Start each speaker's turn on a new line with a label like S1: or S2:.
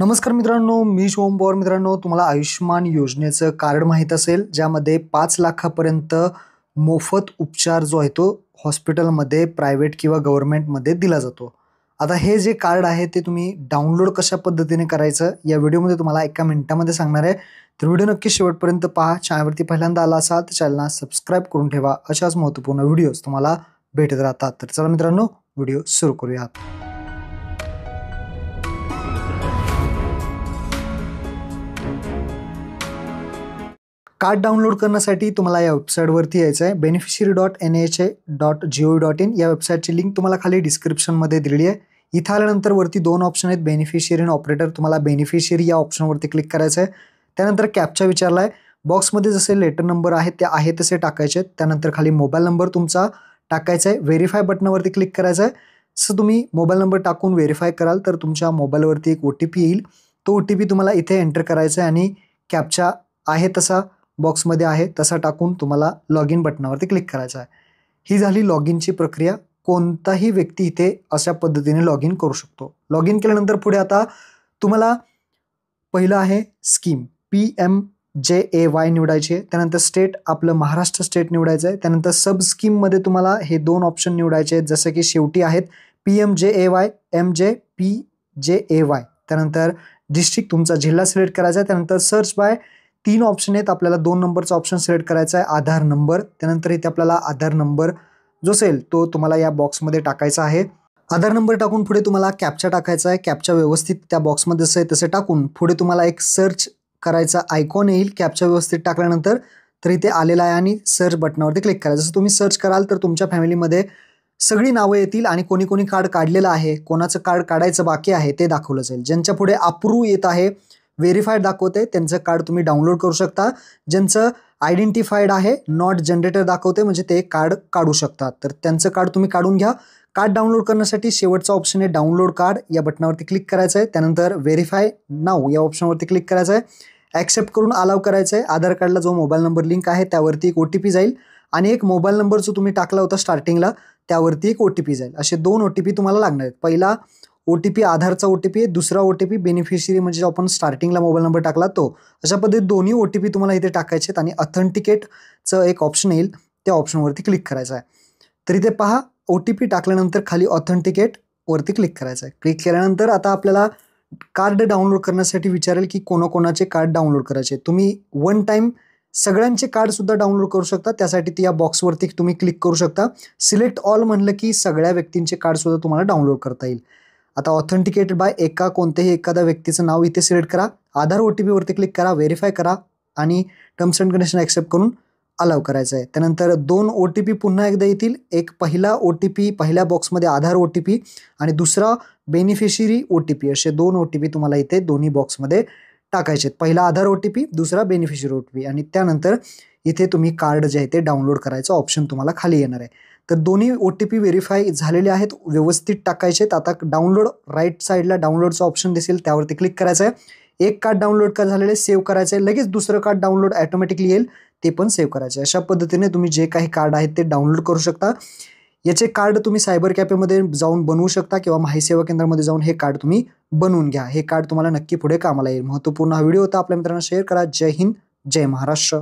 S1: नमस्कार मित्रांनो, मी शुभम पवार. मित्रांनो, तुम्हाला आयुष्यमान योजनेचं कार्ड माहीत असेल, ज्यामध्ये 5 लाखापर्यंत मोफत उपचार जो आहे तो हॉस्पिटलमध्ये प्रायव्हेट किंवा गव्हर्नमेंटमध्ये दिला जातो. आता हे जे कार्ड आहे ते तुम्ही डाउनलोड कशा पद्धतीने करायचं या व्हिडिओमध्ये तुम्हाला एका मिनिटामध्ये सांगणार आहे. तर व्हिडिओ नक्की शेवटपर्यंत पहा. चॅनलवरती पहिल्यांदा आला असाल तर चॅनलला सबस्क्राईब करून ठेवा. अशाच महत्त्वपूर्ण व्हिडिओज तुम्हाला भेटत राहतात. तर चला मित्रांनो, व्हिडिओ सुरू करूयात. कार्ड डाउनलोड करण्यासाठी तुम्हाला या वेबसाईटवरती यायचं आहे. beneficiary.nha.gov.in या वेबसाईटची लिंक तुम्हाला खाली डिस्क्रिप्शनमध्ये दिलेली आहे. इथं आल्यानंतर वरती 2 ऑप्शन आहेत, बेनिफिशियरी आणि ऑपरेटर. तुम्हाला बेनिफिशियरी या ऑप्शनवरती क्लिक करायचं आहे. त्यानंतर कॅप्चा विचारला आहे. बॉक्समध्ये जसे लेटर नंबर आहेत ते आहे तसे टाकायचे आहेत. त्यानंतर खाली मोबाईल नंबर तुमचा टाकायचा आहे. व्हेरीफाय बटनावरती क्लिक करायचं आहे. जसं तुम्ही मोबाईल नंबर टाकून व्हेरीफाय कराल तर तुमच्या मोबाईलवरती एक OTP येईल. तो OTP तुम्हाला इथे एंटर करायचा आहे आणि कॅप्चा आहे तसा बॉक्समध्ये आहे तसा टाकून तुम्हाला लॉग इन बटनावरती क्लिक करायचं आहे. ही झाली लॉग इनची प्रक्रिया. कोणताही व्यक्ती इथे अशा पद्धतीने लॉग इन करू शकतो. लॉग इन केल्यानंतर पुढे आता तुम्हाला पहिलं आहे स्कीम PMJAY निवडायची आहे. त्यानंतर स्टेट आपलं महाराष्ट्र स्टेट निवडायचं आहे. त्यानंतर सब स्कीममध्ये तुम्हाला हे 2 ऑप्शन निवडायचे आहेत, जसं की शेवटी आहेत PMJAY, MJPJAY. त्यानंतर डिस्ट्रिक्ट तुमचा जिल्हा सिलेक्ट करायचा आहे. त्यानंतर सर्च बाय 3 ऑप्शन आहेत. आपल्याला 2 नंबरचा ऑप्शन सिलेक्ट करायचा आहे, आधार नंबर. त्यानंतर इथे आपल्याला आधार नंबर जो असेल तो तुम्हाला या बॉक्समध्ये टाकायचा आहे. आधार नंबर टाकून पुढे तुम्हाला कॅप्चा टाकायचा आहे. कॅप्चा व्यवस्थित त्या बॉक्समध्ये जसं आहे तसे टाकून पुढे तुम्हाला एक सर्च करायचा आयकॉन येईल. कॅप्चा व्यवस्थित टाकल्यानंतर तर इथे आलेला आहे आणि सर्च बटनावरती क्लिक करायचं. जसं तुम्ही सर्च कराल तर तुमच्या फॅमिलीमध्ये सगळी नावं येतील आणि कोणी कोणी कार्ड काढलेलं आहे, कोणाचं कार्ड काढायचं बाकी आहे ते दाखवलं जाईल. ज्यांच्या पुढे अप्रूव्ह येत आहे, व्हेरीफाईड दाखवते, त्यांचं कार्ड तुम्ही डाउनलोड करू शकता. ज्यांचं आयडेंटिफाईड आहे, नॉट जनरेटर दाखवते, म्हणजे ते कार्ड काढू शकतात. तर त्यांचं कार्ड तुम्ही काढून घ्या. कार्ड डाउनलोड करण्यासाठी शेवटचा ऑप्शन आहे डाउनलोड कार्ड, या बटनावरती क्लिक करायचं आहे. त्यानंतर व्हेरीफाय नाऊ या ऑप्शनवरती क्लिक करायचं आहे. ॲक्सेप्ट करून अलाव करायचं आहे. आधार कार्डला जो मोबाईल नंबर लिंक आहे त्यावरती एक OTP जाईल आणि एक मोबाईल नंबर जो तुम्ही टाकला होता स्टार्टिंगला त्यावरती एक OTP जाईल. असे 2 OTP तुम्हाला लागणार आहेत. पहिला OTP आधारचा OTP आहे, दुसरा OTP बेनिफिशियरी म्हणजे आपण स्टार्टिंगला मोबाईल नंबर टाकला तो. अशा पद्धतीत दोन्ही OTP तुम्हाला इथे टाकायचे आहेत आणि ऑथेंटिकेटचं एक ऑप्शन येईल, त्या ऑप्शनवरती क्लिक करायचं आहे. तर इथे पहा OTP टाकल्यानंतर खाली ऑथेंटिकेटवरती क्लिक करायचं आहे. क्लिक केल्यानंतर आता आपल्याला कार्ड डाउनलोड करण्यासाठी विचारेल की कोणाकोणाचे कार्ड डाउनलोड करायचे. तुम्ही वन टाईम सगळ्यांचे कार्डसुद्धा डाउनलोड करू शकता. त्यासाठी ती या बॉक्सवरती तुम्ही क्लिक करू शकता. सिलेक्ट ऑल म्हणलं की सगळ्या व्यक्तींचे कार्डसुद्धा तुम्हाला डाउनलोड करता येईल. आता ऑथेंटिकेटेड बाय कोणत्याही एखाद्या व्यक्तीचं नाव इथे सिलेक्ट करा. आधार OTP वरती क्लिक करा, व्हेरीफाय करा आणि टर्म्स अँड कंडिशन ॲक्सेप्ट करून अलाव करायचं आहे. त्यानंतर 2 OTP पुन्हा एकदा येतील. एक पहिला OTP पहिल्या बॉक्समध्ये आधार OTP आणि दुसरा बेनिफिशियरी OTP, असे 2 OTP तुम्हाला इथे दोन्ही बॉक्समध्ये टाकायचे आहेत. पहिला आधार OTP, दुसरा बेनिफिशियरी OTP आणि त्यानंतर इथे तुम्ही कार्ड जे आहे ते डाउनलोड करायचं ऑप्शन तुम्हाला खाली येणार आहे. तर दोन्ही OTP व्हेरीफाय झालेले आहेत, व्यवस्थित टाकायचे आहेत. आता डाउनलोड राईट साईडला डाउनलोडचा ऑप्शन दिसेल त्यावरती क्लिक करायचं आहे. एक कार्ड डाउनलोड झालेले सेव्ह करायचं आहे. लगेच दुसरं कार्ड डाउनलोड ऑटोमॅटिकली येईल, ते पण सेव्ह करायचं आहे. अशा पद्धतीने तुम्ही जे काही कार्ड आहेत ते डाउनलोड करू शकता. याचे कार्ड तुम्ही सायबर कॅफेमध्ये जाऊन बनवू शकता किंवा माहिती सेवा केंद्रामध्ये जाऊन हे कार्ड तुम्ही बनवून घ्या. हे कार्ड तुम्हाला नक्की पुढे कामाला येईल. महत्त्वपूर्ण हा व्हिडिओ होता. आपल्या मित्रांना शेअर करा. जय हिंद, जय महाराष्ट्र.